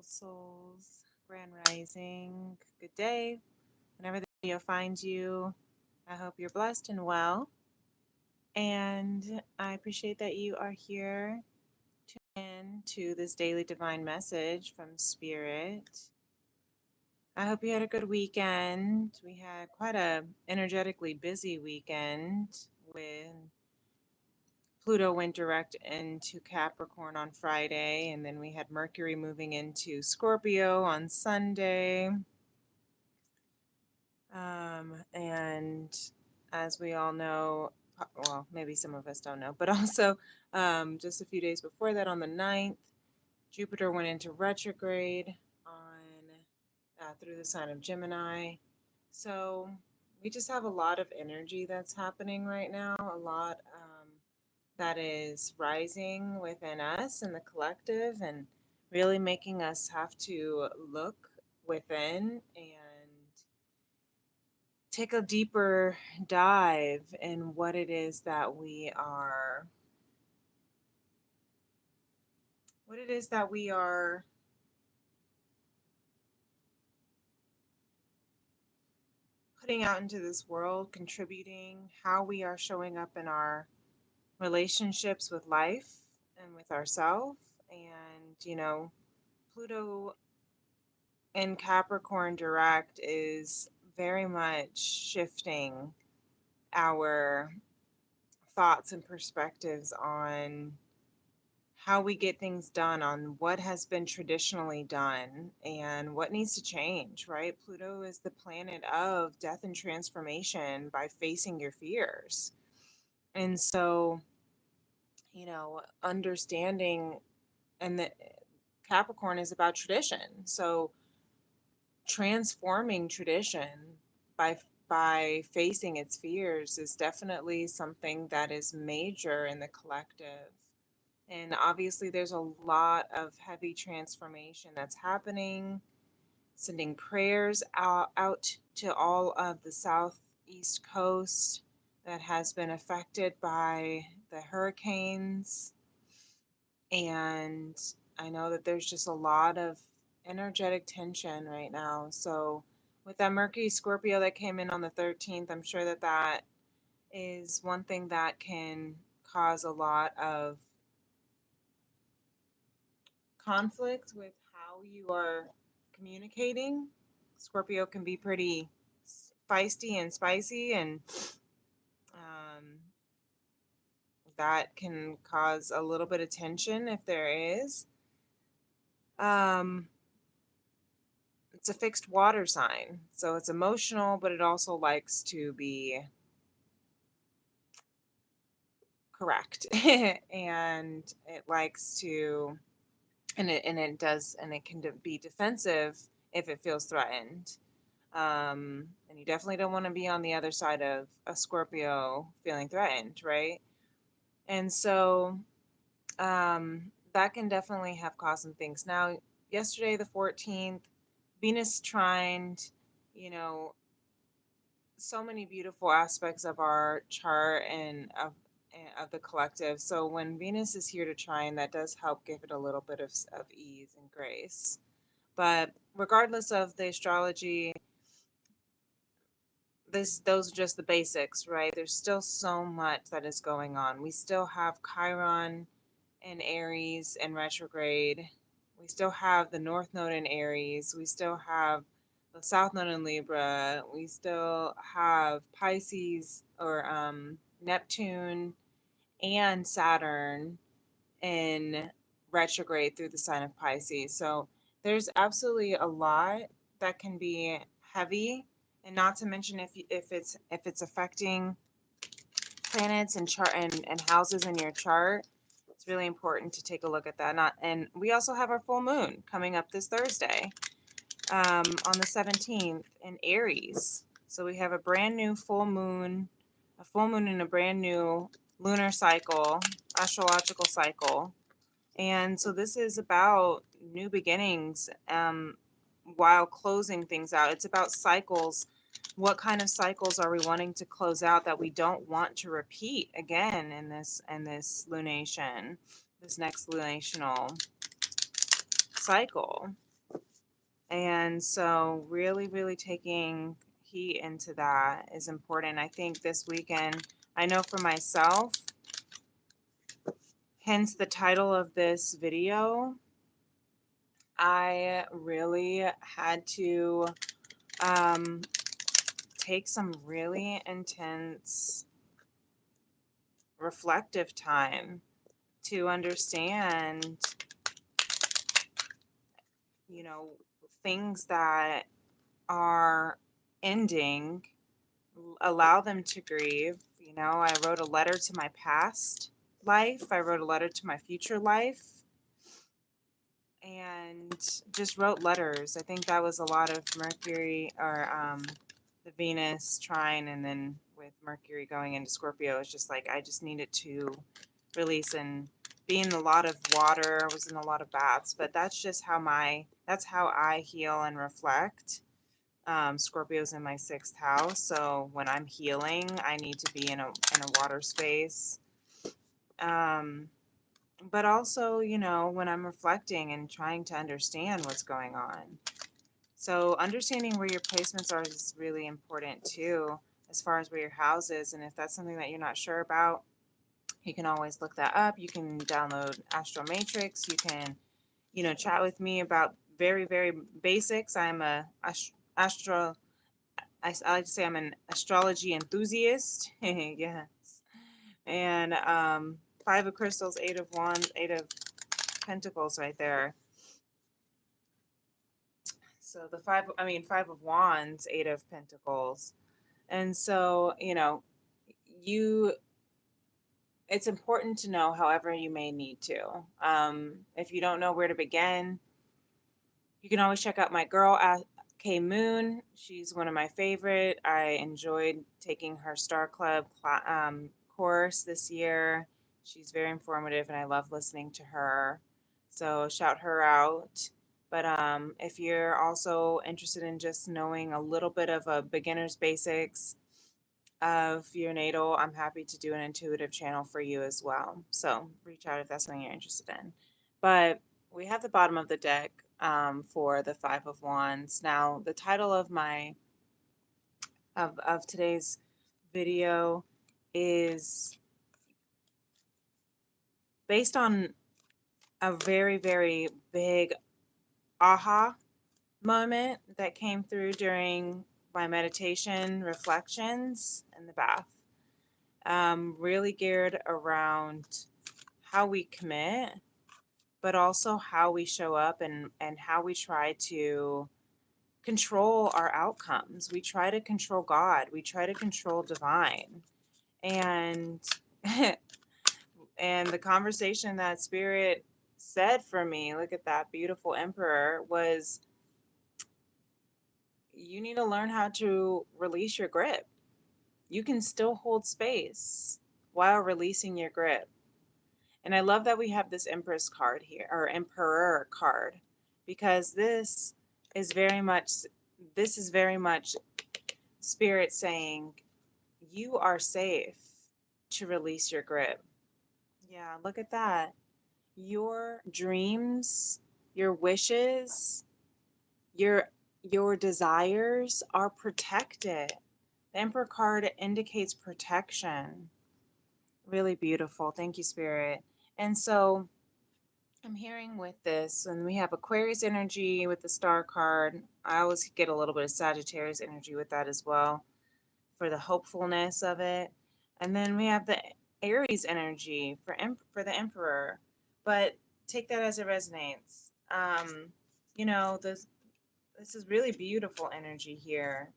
souls, grand rising, good day. Whenever the video finds you, I hope you're blessed and well. And I appreciate that you are here tuning in to this daily divine message from Spirit. I hope you had a good weekend. We had quite a energetically busy weekend with Pluto went direct into Capricorn on Friday, and then we had Mercury moving into Scorpio on Sunday. And as we all know, well, maybe some of us don't know, but also just a few days before that, on the 9th, Jupiter went into retrograde on through the sign of Gemini. So we just have a lot of energy that's happening right now, a lot that is rising within us and the collective, and really making us have to look within and take a deeper dive in what it is that we are putting out into this world, contributing, how we are showing up in our relationships with life and with ourselves. And, Pluto in Capricorn direct is very much shifting our thoughts and perspectives on how we get things done, on what has been traditionally done and what needs to change, right? Pluto is the planet of death and transformation by facing your fears. And so, understanding, and the Capricorn is about tradition. So transforming tradition by facing its fears is definitely something that is major in the collective. And obviously there's a lot of heavy transformation that's happening. Sending prayers out to all of the southeast coast that has been affected by the hurricanes. And I know that there's just a lot of energetic tension right now. So with that Mercury Scorpio that came in on the 13th, I'm sure that that is one thing that can cause a lot of conflict with how you are communicating. Scorpio can be pretty feisty and spicy, and that can cause a little bit of tension if there is. It's a fixed water sign, so it's emotional, but it also likes to be correct. And it likes to, and it can be defensive if it feels threatened. And you definitely don't want to be on the other side of a Scorpio feeling threatened, right? And so that can definitely have caused some things. Now, yesterday, the 14th, Venus trined, so many beautiful aspects of our chart and of the collective. So when Venus is here to trine, that does help give it a little bit of ease and grace. But regardless of the astrology, those are just the basics, right? There's still so much that is going on. We still have Chiron in Aries and retrograde. We still have the North Node in Aries. We still have the South Node in Libra. We still have Pisces, or Neptune and Saturn in retrograde through the sign of Pisces. So there's absolutely a lot that can be heavy, and not to mention if it's affecting planets and houses in your chart. It's really important to take a look at that. And we also have our full moon coming up this Thursday, on the 17th in Aries. So we have a brand new full moon in a brand new lunar cycle, astrological cycle. And so this is about new beginnings, while closing things out. It's about cycles. What kind of cycles are we wanting to close out that we don't want to repeat again in this lunation, this next lunational cycle? And so really, really taking heed into that is important. I think this weekend, I know for myself, hence the title of this video, I really had to take some really intense reflective time to understand, you know, things that are ending, allow them to grieve. You know, I wrote a letter to my past life, I wrote a letter to my future life, and just wrote letters. I think that was a lot of Mercury or the Venus trine, and then with Mercury going into Scorpio, it's just like I just needed to release and be in a lot of water. I was in a lot of baths, but that's just that's how I heal and reflect. Scorpio's in my 6th house, so when I'm healing, I need to be in a water space. But also, you know, when I'm reflecting and trying to understand what's going on. So understanding where your placements are is really important too, as far as where your house is. And if that's something that you're not sure about, you can always look that up. You can download Astro Matrix. You can, you know, chat with me about very, very basics. I'm a astro. I like to say I'm an astrology enthusiast. Yes. And 5 of crystals, 8 of wands, 8 of pentacles right there. So the 5 of wands, 8 of pentacles. And so, you know, you it's important to know however you may need to. If you don't know where to begin, you can always check out my girl K Moon. She's one of my favorite. I enjoyed taking her Star Club course this year. She's very informative and I love listening to her. So shout her out. But if you're also interested in just knowing a little bit of a beginner's basics of your natal, I'm happy to do an intuitive channel for you as well. So reach out if that's something you're interested in. But we have the bottom of the deck for the 5 of Wands. Now, the title of of today's video is based on a very, very big aha moment that came through during my meditation reflections in the bath. Really geared around how we commit, but also how we show up and how we try to control our outcomes. We try to control God. We try to control divine. And and the conversation that Spirit said for me, look at that beautiful emperor, was you need to learn how to release your grip. You can still hold space while releasing your grip. And I love that we have this Empress card here, or Emperor card, because this is very much Spirit saying you are safe to release your grip. Yeah, look at that. Your dreams, your wishes, your your desires are protected. The Emperor card indicates protection. Really beautiful. Thank you, Spirit. And so I'm hearing with this, and we have Aquarius energy with the Star card. I always get a little bit of Sagittarius energy with that as well for the hopefulness of it. And then we have the Aries energy for the Emperor. But take that as it resonates. You know, this is really beautiful energy here.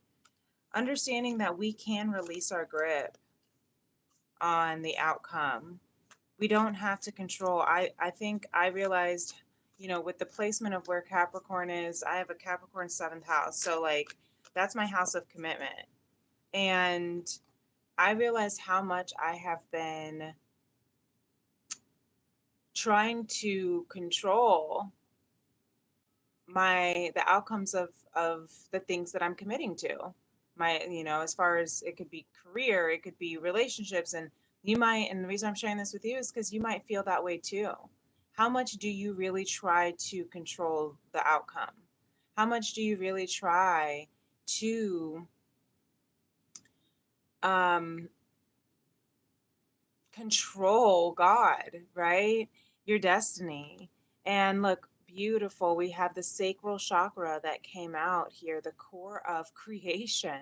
Understanding that we can release our grip on the outcome. We don't have to control. I think I realized, you know, with the placement of where Capricorn is, I have a Capricorn 7th house. So, like, that's my house of commitment. And I realized how much I have been trying to control the outcomes of the things that I'm committing to. My, you know, as far as it could be career, it could be relationships, and you might, and the reason I'm sharing this with you is because you might feel that way too. How much do you really try to control the outcome? How much do you really try to um, control God, right? Your destiny. And look, beautiful. We have the sacral chakra that came out here, the core of creation.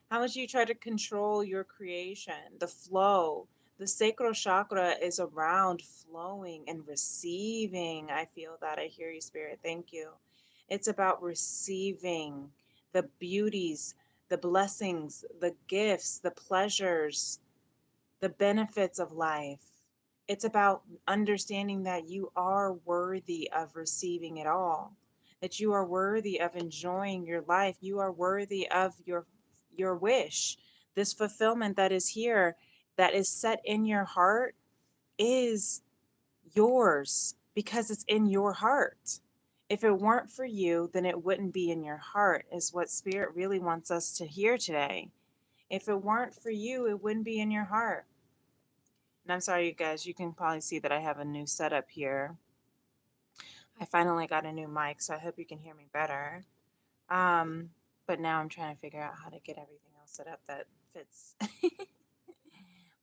How much you try to control your creation, the flow. The sacral chakra is around flowing and receiving. I feel that. I hear you, Spirit. Thank you. It's about receiving the beauties, the blessings, the gifts, the pleasures, the benefits of life. It's about understanding that you are worthy of receiving it all, that you are worthy of enjoying your life. You are worthy of your wish. This fulfillment that is here, that is set in your heart, is yours because it's in your heart. If it weren't for you, then it wouldn't be in your heart, is what Spirit really wants us to hear today. If it weren't for you, it wouldn't be in your heart. And I'm sorry, you guys, you can probably see that I have a new setup here. I finally got a new mic, so I hope you can hear me better. But now I'm trying to figure out how to get everything else set up that fits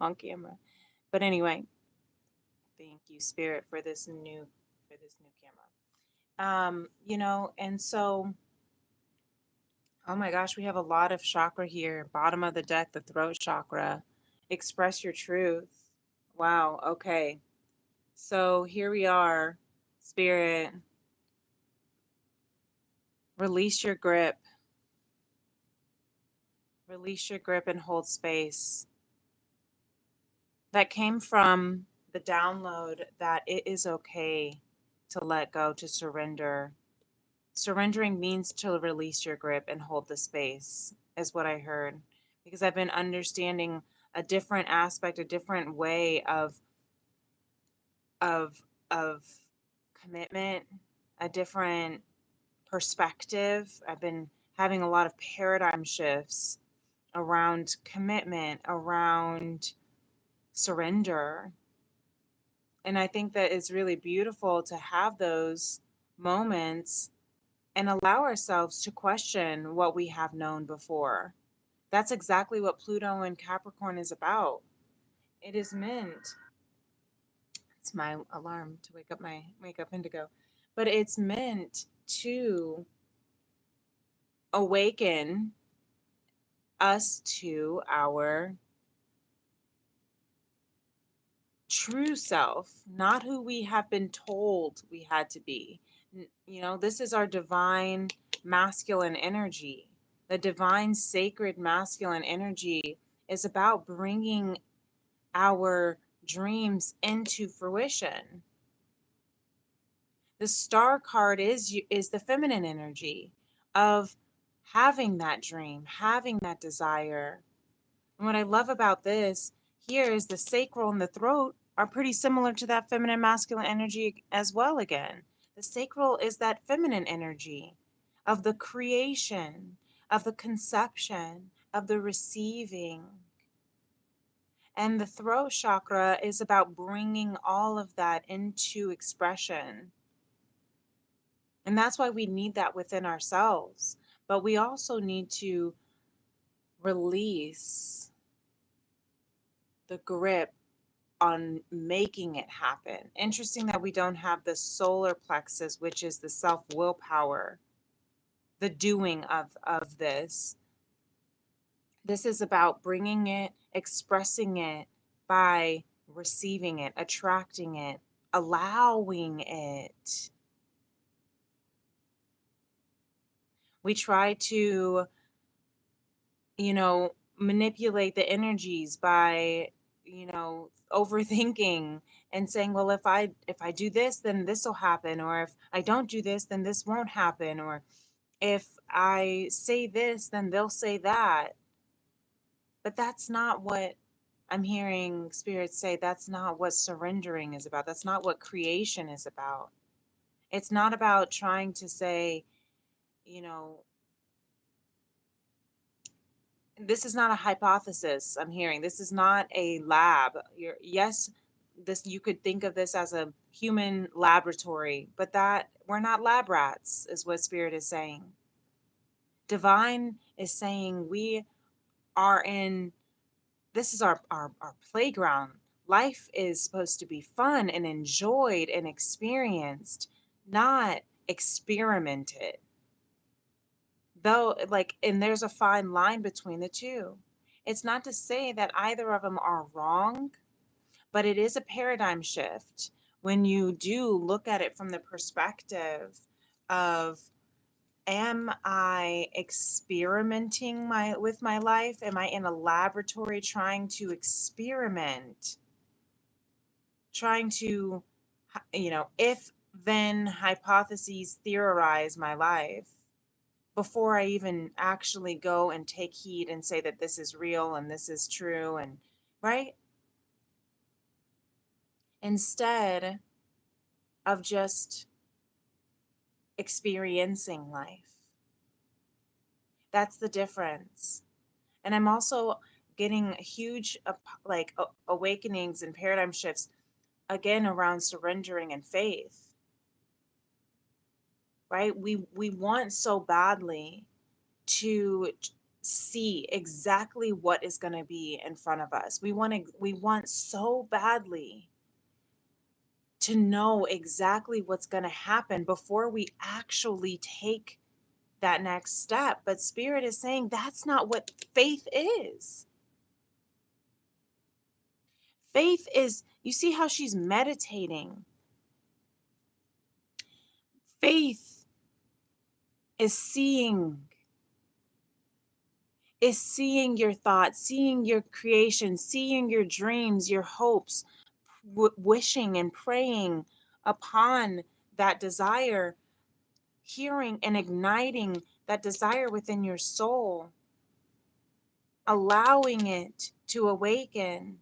on camera. But anyway, thank you, Spirit, for this new camera. And so, oh my gosh, we have a lot of chakra here. Bottom of the deck, the throat chakra. Express your truth. Wow, okay. So here we are, Spirit. Release your grip. Release your grip and hold space. That came from the download that it is okay to let go, to surrender. Surrendering means to release your grip and hold the space, is what I heard. Because I've been understanding a different aspect, a different way of of commitment, a different perspective. I've been having a lot of paradigm shifts around commitment, around surrender. And I think that it's really beautiful to have those moments and allow ourselves to question what we have known before. That's exactly what Pluto and Capricorn is about. It is meant, it's my alarm to wake up Indigo, but it's meant to awaken us to our true self, not who we have been told we had to be. This is our divine masculine energy. The divine sacred masculine energy is about bringing our dreams into fruition. The star card is the feminine energy of having that dream, having that desire. And what I love about this here is the sacral and the throat are pretty similar to that feminine masculine energy as well again. The sacral is that feminine energy of the creation, of the conception, of the receiving. And the throat chakra is about bringing all of that into expression. And that's why we need that within ourselves. But we also need to release the grip on making it happen. Interesting that we don't have the solar plexus, which is the self willpower, the doing of this. This is about bringing it, expressing it by receiving it, attracting it, allowing it. We try to, manipulate the energies by, overthinking and saying, well, if I do this, then this will happen, or if I don't do this, then this won't happen, or if I say this, then they'll say that. But that's not what I'm hearing spirits say. That's not what surrendering is about. That's not what creation is about. It's not about trying to say, you know, this is not a hypothesis I'm hearing. This is not a lab. Yes, this, you could think of this as a human laboratory, but that we're not lab rats, is what Spirit is saying. Divine is saying we are in, this is our playground. Life is supposed to be fun and enjoyed and experienced, not experimented. Though, like, and there's a fine line between the two. It's not to say that either of them are wrong, but it is a paradigm shift when you do look at it from the perspective of, am I experimenting with my life? Am I in a laboratory trying to experiment, trying to, if then hypotheses theorize my life before I even actually go and take heed and say that this is real and this is true, and right? Instead of just experiencing life. That's the difference. And I'm also getting huge awakenings and paradigm shifts again around surrendering and faith. Right? We want so badly to see exactly what is going to be in front of us. We want so badly to know exactly what's going to happen before we actually take that next step. But Spirit is saying that's not what faith is. Faith is, you see how she's meditating. Faith is seeing your thoughts, seeing your creation, seeing your dreams, your hopes, wishing and praying upon that desire, hearing and igniting that desire within your soul, allowing it to awaken.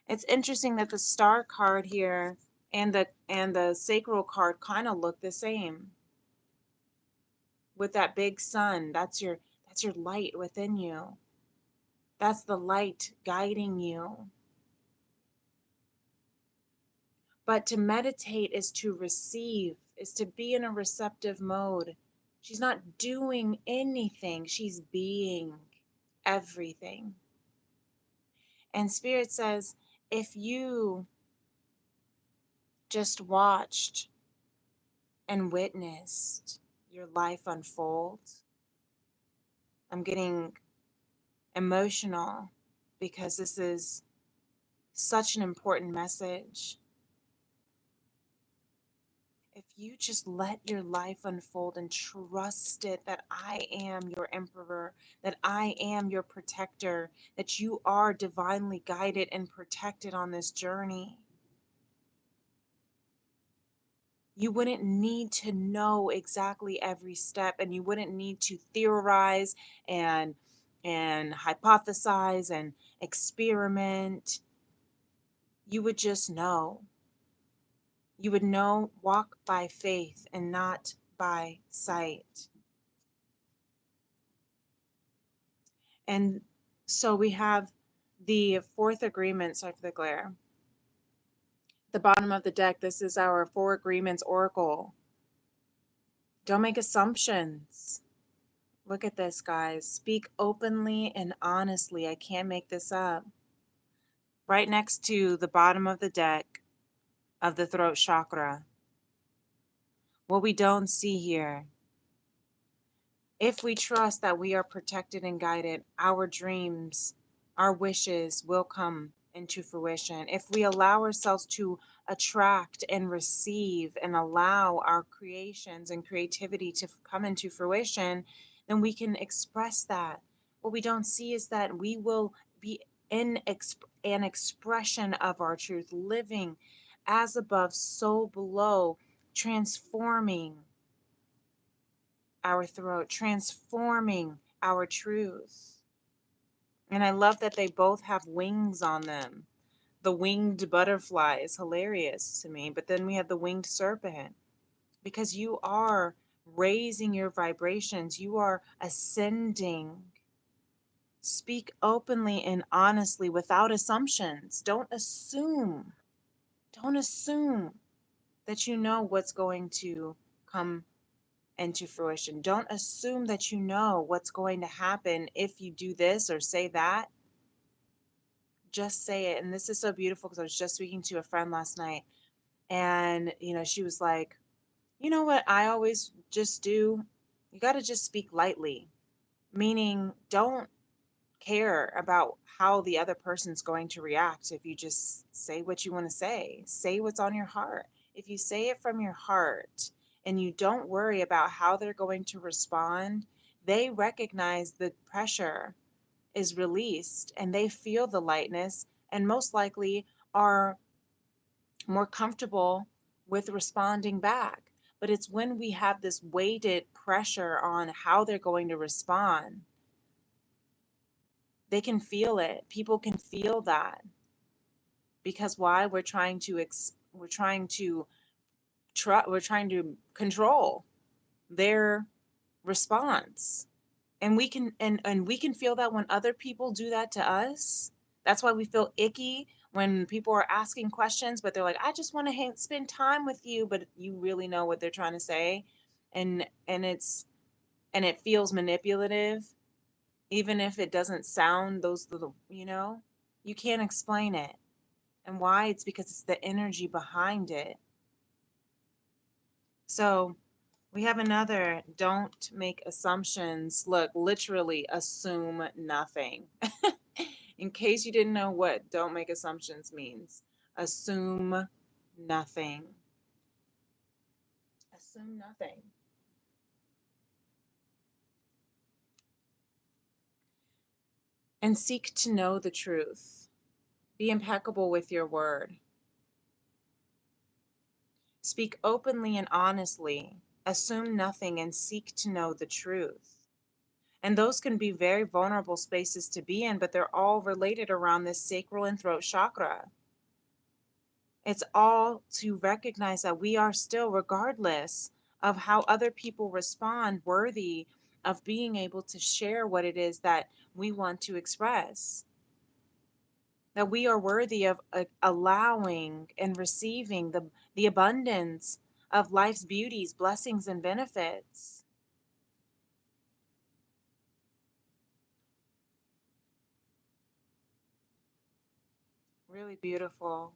It's interesting that the star card here and the sacral card kind of look the same. With that big sun, that's your light within you. That's the light guiding you. But to meditate is to receive, is to be in a receptive mode. She's not doing anything, she's being everything. And Spirit says, if you just watched and witnessed your life unfold, I'm getting emotional because this is such an important message. If you just let your life unfold and trust it, that I am your emperor, that I am your protector, that you are divinely guided and protected on this journey, you wouldn't need to know exactly every step, and you wouldn't need to theorize and hypothesize and experiment. You would just know. You would know, walk by faith and not by sight. And so we have the fourth agreement. Sorry for the glare. The bottom of the deck, this is our four agreements oracle. Don't make assumptions. Look at this, guys. Speak openly and honestly. I can't make this up. Right next to the bottom of the deck of the throat chakra. What we don't see here. If we trust that we are protected and guided, our dreams, our wishes will come into fruition. If we allow ourselves to attract and receive and allow our creations and creativity to come into fruition, then we can express that. What we don't see is that we will be in an expression of our truth, living as above, so below, transforming our throat, transforming our truth. And I love that they both have wings on them. The winged butterfly is hilarious to me, but then we have the winged serpent, because you are raising your vibrations, you are ascending. Speak openly and honestly without assumptions. Don't assume. Don't assume that you know what's going to come into fruition. Don't assume that you know what's going to happen if you do this or say that. Just say it. And this is so beautiful because I was just speaking to a friend last night, and she was like, you know what I always just do? You got to just speak lightly, meaning don't care about how the other person's going to react. If you just say what you want to say what's on your heart. If you say it from your heart and you don't worry about how they're going to respond, they recognize the pressure is released and they feel the lightness and most likely are more comfortable with responding back. But it's when we have this weighted pressure on how they're going to respond, they can feel it. People can feel that because why? We're trying to control their response. And we can feel that when other people do that to us. That's why we feel icky when people are asking questions, but they're like, I just want to spend time with you, but you really know what they're trying to say. And it feels manipulative, even if it doesn't sound those little, you can't explain it. And why? It's because it's the energy behind it. So we have another, don't make assumptions. Look, literally assume nothing. In case you didn't know what don't make assumptions means, assume nothing. Assume nothing. And seek to know the truth. Be impeccable with your word. Speak openly and honestly. Assume nothing and seek to know the truth. And those can be very vulnerable spaces to be in, but they're all related around this sacral and throat chakra. It's all to recognize that we are still, regardless of how other people respond, worthy of being able to share what it is that we want to express. That we are worthy of allowing and receiving the abundance of life's beauties, blessings, and benefits. Really beautiful.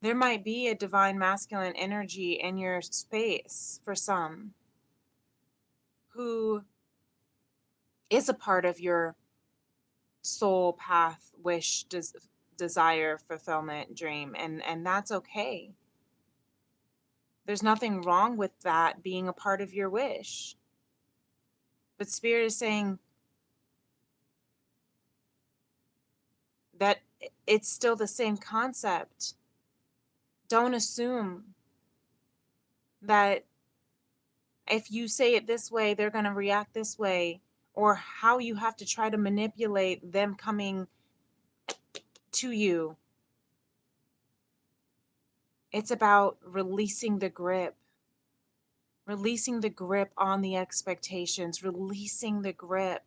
There might be a divine masculine energy in your space for some who is a part of your soul path, wish, desire, fulfillment, dream, and that's okay. There's nothing wrong with that being a part of your wish. But spirit is saying that it's still the same concept. Don't assume that if you say it this way, they're going to react this way, or how you have to try to manipulate them coming to you. It's about releasing the grip on the expectations, releasing the grip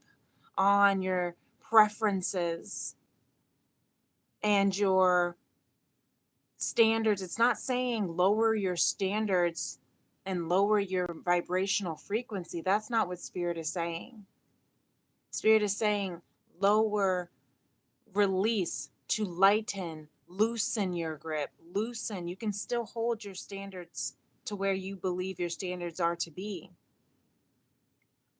on your preferences and your standards. It's not saying lower your standards and lower your vibrational frequency. That's not what Spirit is saying. Spirit is saying lower, release, to lighten, loosen your grip, loosen. You can still hold your standards to where you believe your standards are to be,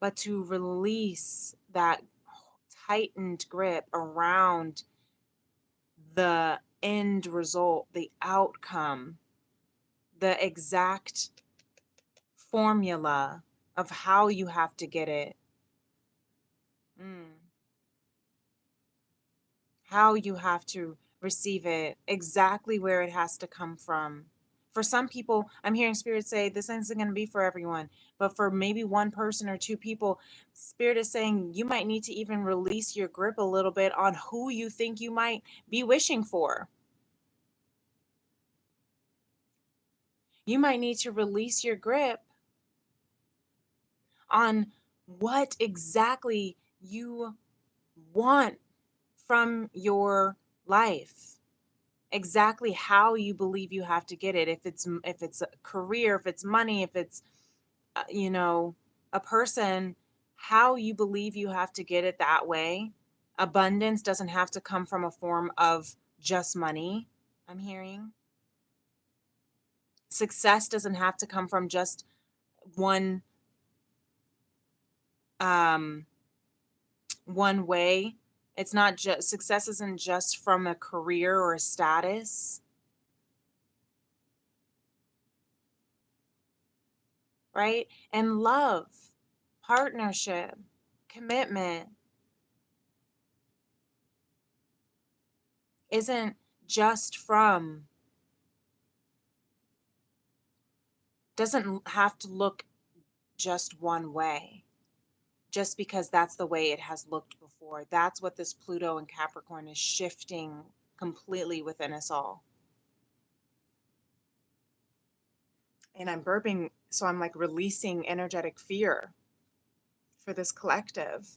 but to release that tightened grip around the end result, the outcome, the exact formula of how you have to get it. How you have to receive it, exactly where it has to come from. For some people, I'm hearing Spirit say this isn't going to be for everyone, but for maybe one person or two people, Spirit is saying you might need to even release your grip a little bit on who you think you might be wishing for. You might need to release your grip on what exactly you want from your life exactly how you believe you have to get it. If it's a career, if it's money, if it's you know, a person, how you believe you have to get it that way. Abundance doesn't have to come from a form of just money, I'm hearing. Success doesn't have to come from just one um one way. It's not just success isn't just from a career or a status, right? And love, partnership, commitment isn't just from, doesn't have to look just one way, just because that's the way it has looked before. That's what this Pluto and Capricorn is shifting completely within us all. And I'm burping, so I'm like releasing energetic fear for this collective.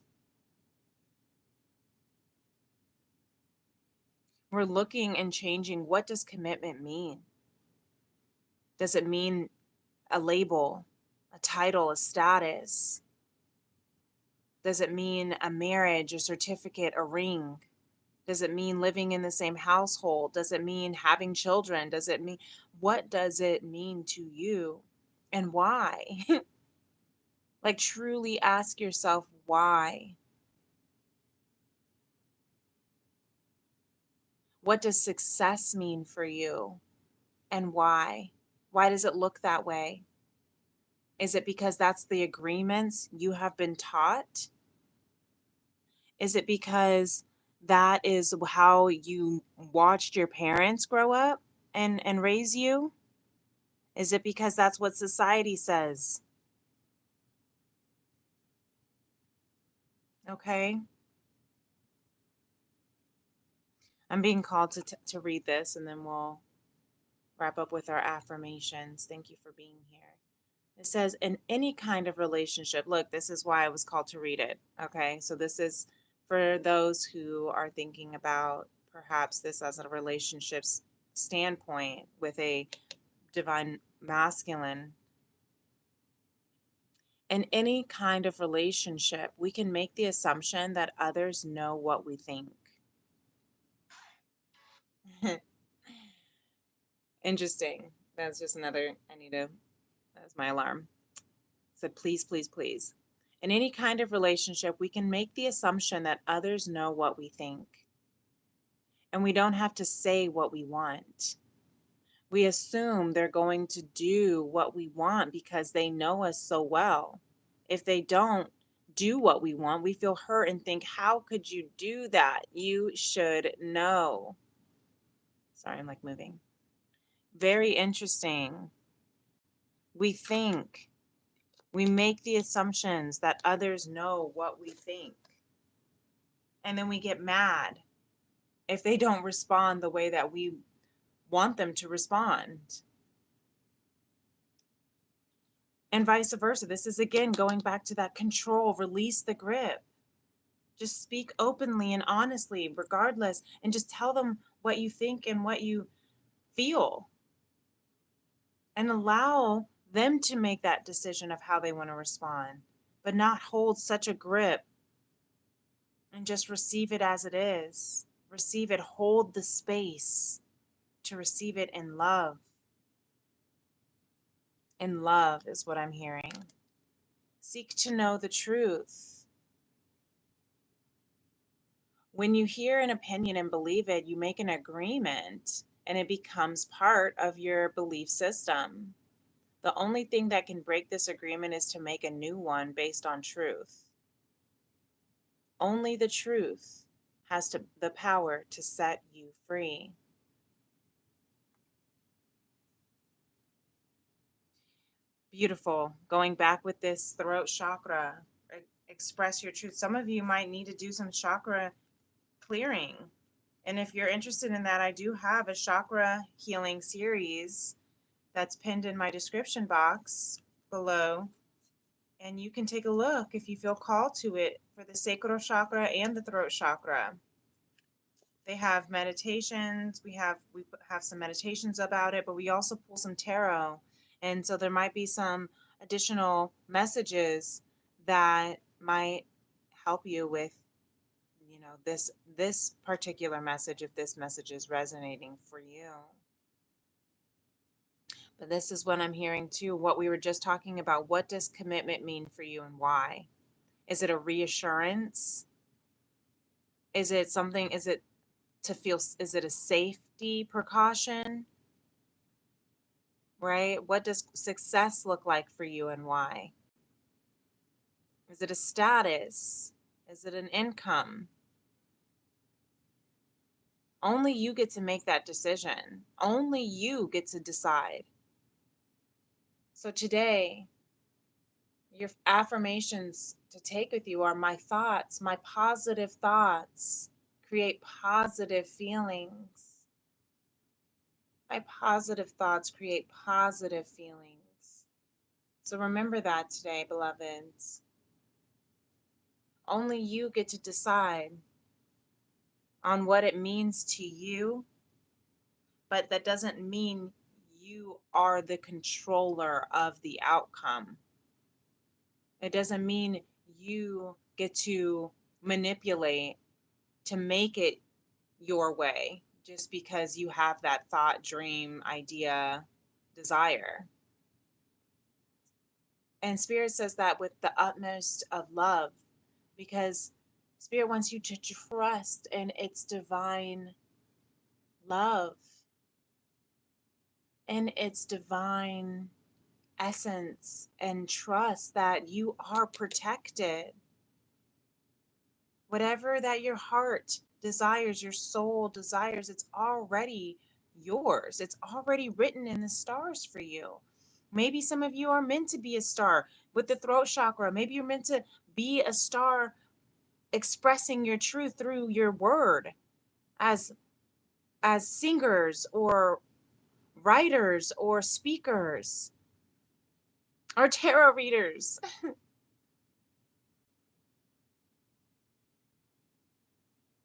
We're looking and changing. What does commitment mean? Does it mean a label, a title, a status? Does it mean a marriage, a certificate, a ring? Does it mean living in the same household? Does it mean having children? Does it mean, what does it mean to you and why? Like, truly ask yourself why. What does success mean for you and why? Why does it look that way? Is it because that's the agreements you have been taught? Is it because that is how you watched your parents grow up and raise you? Is it because that's what society says? Okay. I'm being called to read this and then we'll wrap up with our affirmations. Thank you for being here. It says, in any kind of relationship, look, this is why I was called to read it. Okay. So this is for those who are thinking about perhaps this as a relationships standpoint with a divine masculine. In any kind of relationship, we can make the assumption that others know what we think. Interesting. That's just another, that's my alarm. It said, please, please, please. In any kind of relationship, we can make the assumption that others know what we think. And we don't have to say what we want. We assume they're going to do what we want because they know us so well. If they don't do what we want, we feel hurt and think, how could you do that? You should know. Sorry, I'm like moving. Very interesting. We think, we make the assumptions that others know what we think. And then we get mad if they don't respond the way that we want them to respond. And vice versa. This is again going back to that control, release the grip. Just speak openly and honestly, regardless, and just tell them what you think and what you feel. And allow them to make that decision of how they want to respond, but not hold such a grip and just receive it as it is. Receive it, hold the space to receive it in love. In love is what I'm hearing. Seek to know the truth. When you hear an opinion and believe it, you make an agreement and it becomes part of your belief system. The only thing that can break this agreement is to make a new one based on truth. Only the truth has the power to set you free. Beautiful. Going back with this throat chakra, express your truth. Some of you might need to do some chakra clearing. And if you're interested in that, I do have a chakra healing series that's pinned in my description box below. And you can take a look if you feel called to it for the sacral chakra and the throat chakra. They have meditations. We have some meditations about it, but we also pull some tarot. And so there might be some additional messages that might help you with, this particular message, if this message is resonating for you. But this is what I'm hearing too, what we were just talking about. What does commitment mean for you and why? Is it a reassurance? Is it something, is it to feel, is it a safety precaution? Right? What does success look like for you and why? Is it a status? Is it an income? Only you get to make that decision. Only you get to decide. So today, your affirmations to take with you are: my thoughts, my positive thoughts create positive feelings. My positive thoughts create positive feelings. So remember that today, beloveds. Only you get to decide on what it means to you, but that doesn't mean you are the controller of the outcome. It doesn't mean you get to manipulate to make it your way just because you have that thought, dream, idea, desire. And Spirit says that with the utmost of love, because Spirit wants you to trust in its divine love and its divine essence, and trust that you are protected. Whatever that your heart desires, your soul desires, it's already yours. It's already written in the stars for you. Maybe some of you are meant to be a star with the throat chakra. Maybe you're meant to be a star expressing your truth through your word as singers or writers or speakers or tarot readers.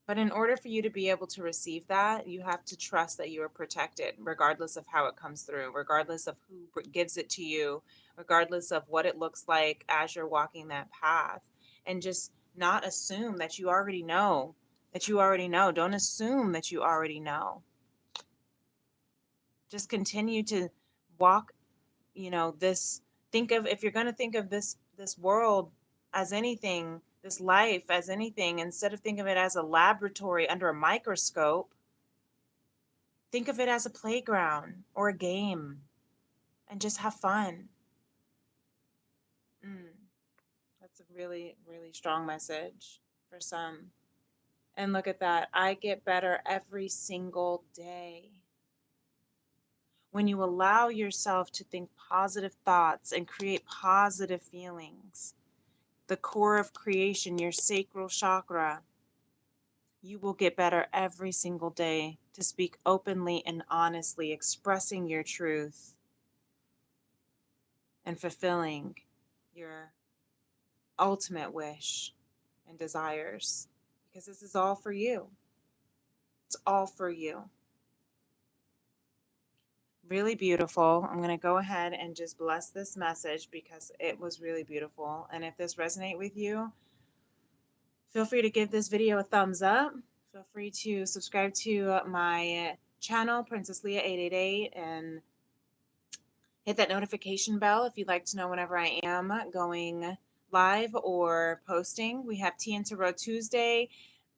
But in order for you to be able to receive that, you have to trust that you are protected, regardless of how it comes through, regardless of who gives it to you, regardless of what it looks like as you're walking that path. And just not assume that you already know, that you already know. Don't assume that you already know. Just continue to walk, this, think of, if you're going to think of this world as anything, this life as anything, instead of think of it as a laboratory under a microscope, think of it as a playground or a game, and just have fun. That's a really, really strong message for some. And look at that. I get better every single day. When you allow yourself to think positive thoughts and create positive feelings, the core of creation, your sacral chakra, you will get better every single day to speak openly and honestly, expressing your truth and fulfilling your ultimate wish and desires, because this is all for you. It's all for you. Really beautiful. I'm going to go ahead and just bless this message because it was really beautiful. And if this resonates with you, feel free to give this video a thumbs up. Feel free to subscribe to my channel, Princess Leah 888, and hit that notification bell if you'd like to know whenever I am going live or posting. We have Tea+Tarot Tuesday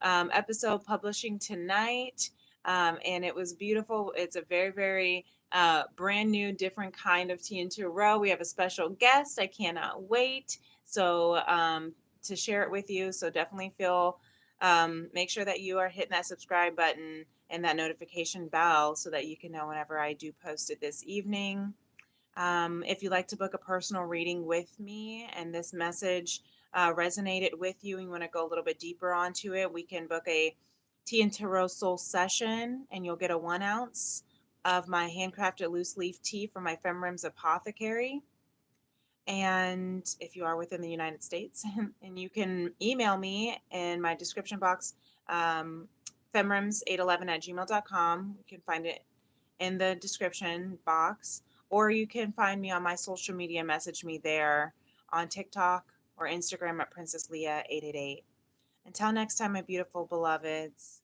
episode publishing tonight, and it was beautiful. It's a very, very brand new, different kind of Tea+Tarot. We have a special guest. I cannot wait to share it with you. So definitely make sure that you are hitting that subscribe button and that notification bell so that you can know whenever I do post it this evening. If you'd like to book a personal reading with me and this message resonated with you and you want to go a little bit deeper onto it, we can book a Tea+Tarot soul session, and you'll get a 1 ounce of my handcrafted loose leaf tea from my FemRems apothecary. And if you are within the United States, and you can email me in my description box femrems811@gmail.com. You can find it in the description box, or you can find me on my social media, message me there on TikTok or Instagram at Princess Leah 888. Until next time, my beautiful beloveds,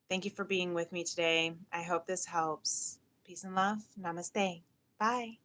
thank you for being with me today. I hope this helps. Peace and love. Namaste. Bye.